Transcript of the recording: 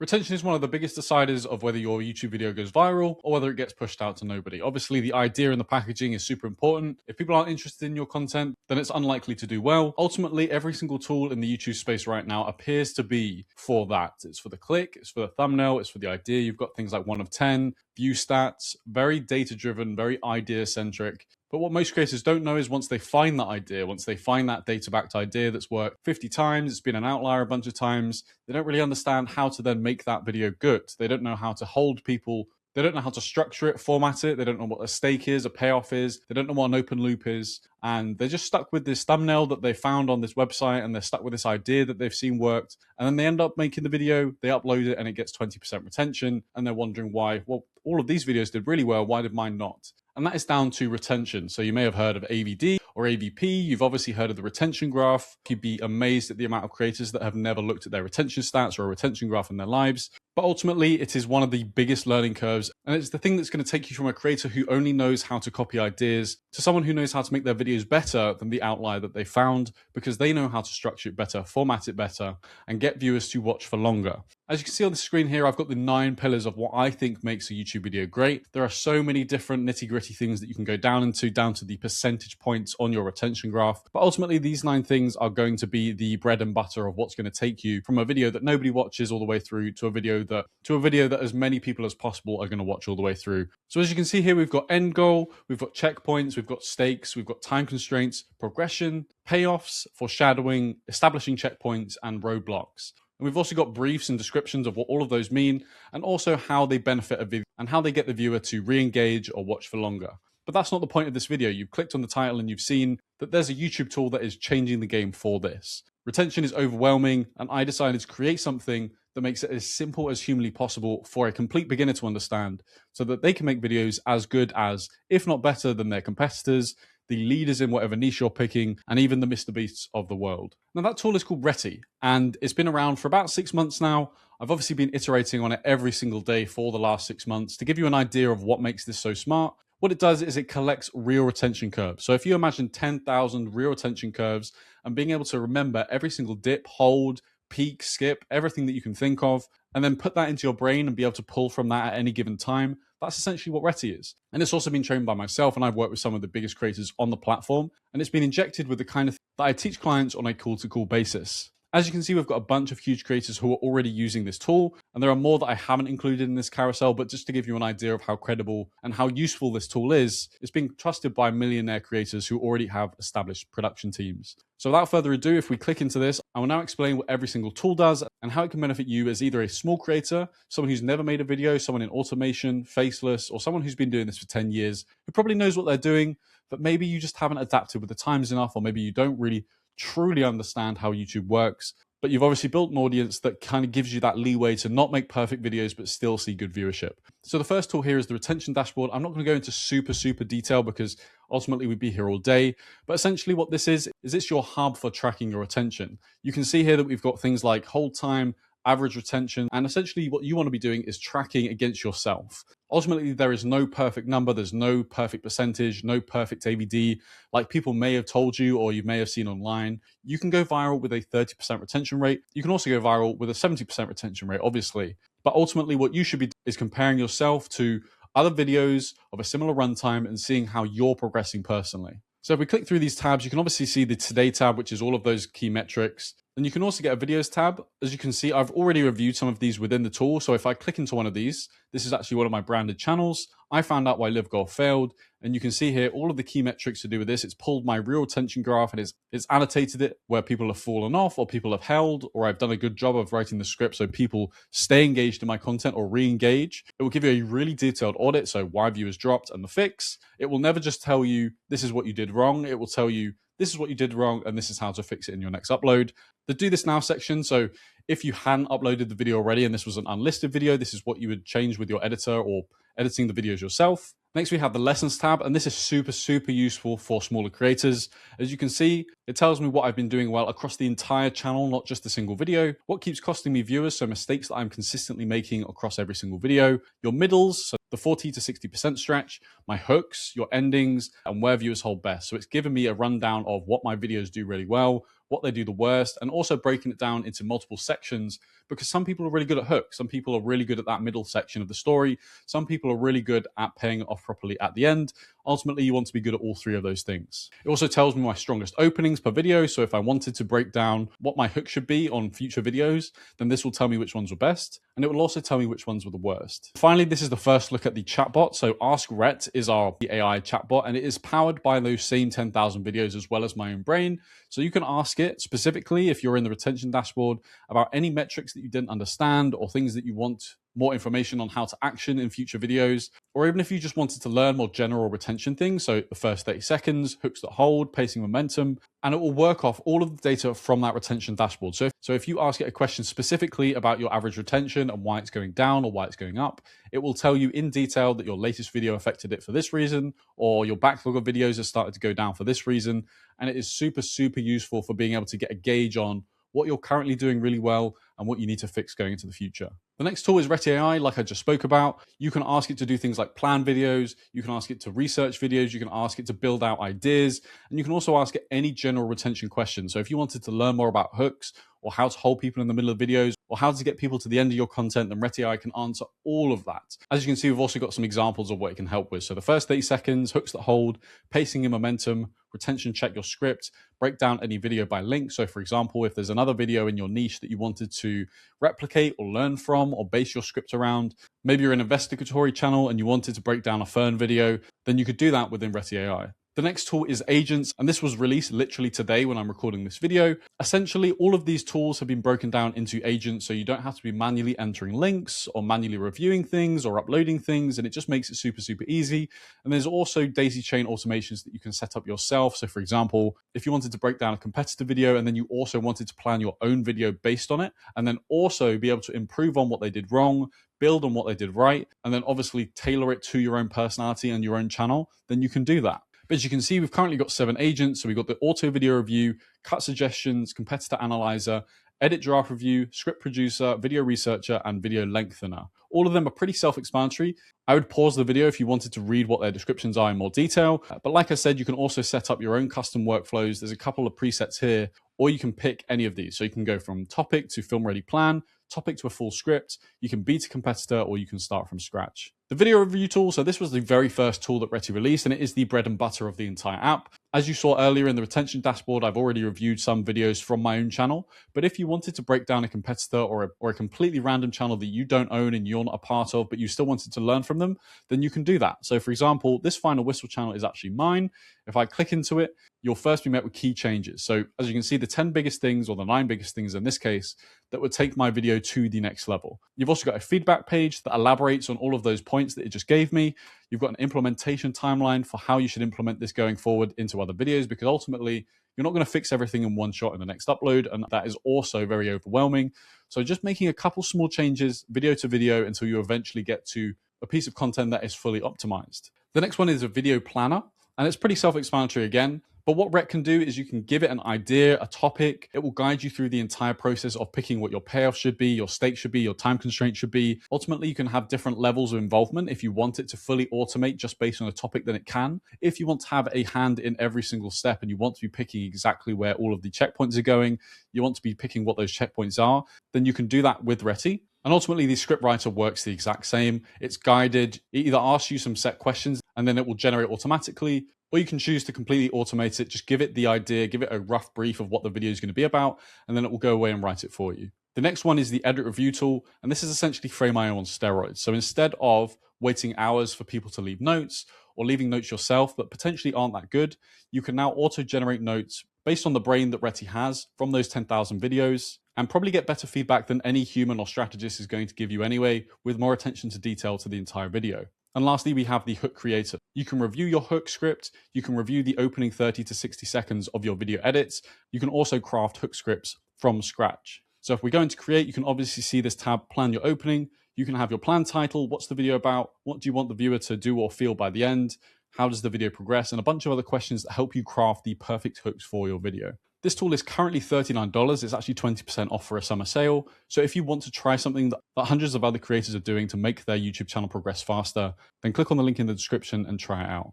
Retention is one of the biggest deciders of whether your YouTube video goes viral or whether it gets pushed out to nobody. Obviously, the idea and the packaging is super important. If people aren't interested in your content, then it's unlikely to do well. Ultimately, every single tool in the YouTube space right now appears to be for that. It's for the click, it's for the thumbnail, it's for the idea. You've got things like 1 of 10, view stats, very data-driven, very idea-centric. But what most creators don't know is once they find that idea, once they find that data-backed idea that's worked 50 times, it's been an outlier a bunch of times, they don't really understand how to then make that video good. They don't know how to hold people. They don't know how to structure it, format it. They don't know what a stake is, a payoff is. They don't know what an open loop is. And they're just stuck with this thumbnail that they found on this website, and they're stuck with this idea that they've seen worked. And then they end up making the video, they upload it, and it gets 20% retention. And they're wondering why, well, all of these videos did really well. Why did mine not? And that is down to retention. So you may have heard of AVD or AVP. You've obviously heard of the retention graph. You'd be amazed at the amount of creators that have never looked at their retention stats or a retention graph in their lives. But ultimately, it is one of the biggest learning curves. And it's the thing that's going to take you from a creator who only knows how to copy ideas to someone who knows how to make their videos better than the outlier that they found, because they know how to structure it better, format it better, and get viewers to watch for longer. As you can see on the screen here, I've got the 9 pillars of what I think makes a YouTube video great. There are so many different nitty-gritty things that you can go down to the percentage points on your retention graph. But ultimately, these 9 things are going to be the bread and butter of what's going to take you from a video that nobody watches all the way through to a video that as many people as possible are going to watch all the way through. So as you can see here, we've got end goal, we've got checkpoints, we've got stakes, we've got time constraints, progression, payoffs, foreshadowing, establishing checkpoints, and roadblocks. And we've also got briefs and descriptions of what all of those mean, and also how they benefit a video and how they get the viewer to re-engage or watch for longer. But that's not the point of this video. You've clicked on the title and you've seen that there's a YouTube tool that is changing the game for this. Retention is overwhelming, and I decided to create something that makes it as simple as humanly possible for a complete beginner to understand, so that they can make videos as good as, if not better than, their competitors, the leaders in whatever niche you're picking, and even the Mr. Beasts of the world. Now, that tool is called Reti, and it's been around for about 6 months now. I've obviously been iterating on it every single day for the last 6 months to give you an idea of what makes this so smart. What it does is it collects real retention curves. So if you imagine 10,000 real retention curves and being able to remember every single dip, hold, peak, skip, everything that you can think of, and then put that into your brain and be able to pull from that at any given time, that's essentially what Reti is. And it's also been trained by myself, and I've worked with some of the biggest creators on the platform, and it's been injected with the kind of thing that I teach clients on a call-to-call basis. As you can see, we've got a bunch of huge creators who are already using this tool, and there are more that I haven't included in this carousel, but just to give you an idea of how credible and how useful this tool is, it's being trusted by millionaire creators who already have established production teams. So without further ado, if we click into this, I will now explain what every single tool does and how it can benefit you as either a small creator, someone who's never made a video, someone in automation, faceless, or someone who's been doing this for 10 years, who probably knows what they're doing, but maybe you just haven't adapted with the times enough, or maybe you don't really truly understand how YouTube works, but you've obviously built an audience that kind of gives you that leeway to not make perfect videos, but still see good viewership. So the first tool here is the retention dashboard. I'm not going to go into super detail because ultimately we'd be here all day. But essentially what this is it's your hub for tracking your retention. You can see here that we've got things like hold time, average retention, and essentially what you want to be doing is tracking against yourself. Ultimately, there is no perfect number, there's no perfect percentage, no perfect AVD, like people may have told you or you may have seen online. You can go viral with a 30% retention rate. You can also go viral with a 70% retention rate, obviously. But ultimately, what you should be doing is comparing yourself to other videos of a similar runtime and seeing how you're progressing personally. So if we click through these tabs, you can obviously see the Today tab, which is all of those key metrics. And you can also get a Videos tab. As you can see, I've already reviewed some of these within the tool. So if I click into one of these, this is actually one of my branded channels. I found out why Live Goal failed. And you can see here all of the key metrics to do with this. It's pulled my real retention graph and it's annotated it where people have fallen off or people have held, or I've done a good job of writing the script so people stay engaged in my content or re-engage. It will give you a really detailed audit, so why viewers dropped and the fix. It will never just tell you this is what you did wrong. It will tell you this is what you did wrong and this is how to fix it in your next upload. The do this now section, so if you hadn't uploaded the video already and this was an unlisted video, this is what you would change with your editor or editing the videos yourself. Next, we have the Lessons tab, and this is super useful for smaller creators. As you can see, it tells me what I've been doing well across the entire channel, not just a single video, what keeps costing me viewers, so mistakes that I'm consistently making across every single video, your middles, so the 40 to 60% stretch, my hooks, your endings, and where viewers hold best. So it's given me a rundown of what my videos do really well, what they do the worst, and also breaking it down into multiple sections, because some people are really good at hooks. Some people are really good at that middle section of the story. Some people are really good at paying it off properly at the end. Ultimately, you want to be good at all three of those things. It also tells me my strongest openings per video. So if I wanted to break down what my hook should be on future videos, then this will tell me which ones were best. And it will also tell me which ones were the worst. Finally, this is the first look at the chatbot. So Ask Rhett is our AI chatbot, and it is powered by those same 10,000 videos as well as my own brain. So you can ask it specifically, if you're in the retention dashboard, about any metrics that you didn't understand or things that you want more information on how to action in future videos, or even if you just wanted to learn more general retention things, so the first 30 seconds, hooks that hold, pacing, momentum, and it will work off all of the data from that retention dashboard. So if you ask it a question specifically about your average retention and why it's going down or why it's going up, it will tell you in detail that your latest video affected it for this reason, or your backlog of videos has started to go down for this reason. And it is super, super useful for being able to get a gauge on what you're currently doing really well and what you need to fix going into the future. The next tool is Reti AI, like I just spoke about. You can ask it to do things like plan videos, you can ask it to research videos, you can ask it to build out ideas, and you can also ask it any general retention questions. So if you wanted to learn more about hooks, or how to hold people in the middle of videos, or how to get people to the end of your content, then Reti AI can answer all of that. As you can see, we've also got some examples of what it can help with. So the first 30 seconds, hooks that hold, pacing and momentum, retention check your script, break down any video by link. So for example, if there's another video in your niche that you wanted to replicate or learn from or base your script around, maybe you're an investigatory channel and you wanted to break down a fern video, then you could do that within Reti AI. The next tool is Agents, and this was released literally today when I'm recording this video. Essentially, all of these tools have been broken down into agents, so you don't have to be manually entering links or manually reviewing things or uploading things, and it just makes it super, super easy. And there's also daisy chain automations that you can set up yourself. So for example, if you wanted to break down a competitor video and then you also wanted to plan your own video based on it, and then also be able to improve on what they did wrong, build on what they did right, and then obviously tailor it to your own personality and your own channel, then you can do that. But as you can see, we've currently got 7 agents. So we've got the auto video review, cut suggestions, competitor analyzer, edit draft review, script producer, video researcher, and video lengthener. All of them are pretty self-explanatory. I would pause the video if you wanted to read what their descriptions are in more detail. But like I said, you can also set up your own custom workflows. There's a couple of presets here, or you can pick any of these. So you can go from topic to film ready plan, topic to a full script, you can beat a competitor, or you can start from scratch. The video review tool, so this was the very first tool that Reti released, and it is the bread and butter of the entire app. As you saw earlier in the retention dashboard, I've already reviewed some videos from my own channel, but if you wanted to break down a competitor or a completely random channel that you don't own and you're not a part of, but you still wanted to learn from them, then you can do that. So for example, this Final Whistle channel is actually mine. If I click into it, you'll first be met with key changes. So as you can see, the 10 biggest things, or the 9 biggest things in this case, that would take my video to the next level. You've also got a feedback page that elaborates on all of those points that it just gave me. You've got an implementation timeline for how you should implement this going forward into other videos, because ultimately you're not going to fix everything in one shot in the next upload, and that is also very overwhelming. So just making a couple small changes video to video until you eventually get to a piece of content that is fully optimized. The next one is a video planner, and it's pretty self-explanatory again. But what Rhett can do is you can give it an idea, a topic. It will guide you through the entire process of picking what your payoff should be, your stake should be, your time constraint should be. Ultimately, you can have different levels of involvement. If you want it to fully automate just based on a topic, then it can. If you want to have a hand in every single step and you want to be picking exactly where all of the checkpoints are going, you want to be picking what those checkpoints are, then you can do that with Reti. And ultimately, the script writer works the exact same. It's guided. It either asks you some set questions and then it will generate automatically, or you can choose to completely automate it. Just give it the idea, give it a rough brief of what the video is going to be about, and then it will go away and write it for you. The next one is the edit review tool, and this is essentially Frame.io on steroids. So instead of waiting hours for people to leave notes or leaving notes yourself that potentially aren't that good, you can now auto-generate notes based on the brain that Reti has from those 10,000 videos, and probably get better feedback than any human or strategist is going to give you anyway, with more attention to detail to the entire video. And lastly, we have the hook creator. You can review your hook script. You can review the opening 30 to 60 seconds of your video edits. You can also craft hook scripts from scratch. So if we go into create, you can obviously see this tab, plan your opening. You can have your plan title. What's the video about? What do you want the viewer to do or feel by the end? How does the video progress? And a bunch of other questions that help you craft the perfect hooks for your video. This tool is currently $39. It's actually 20% off for a summer sale. So if you want to try something that hundreds of other creators are doing to make their YouTube channel progress faster, then click on the link in the description and try it out.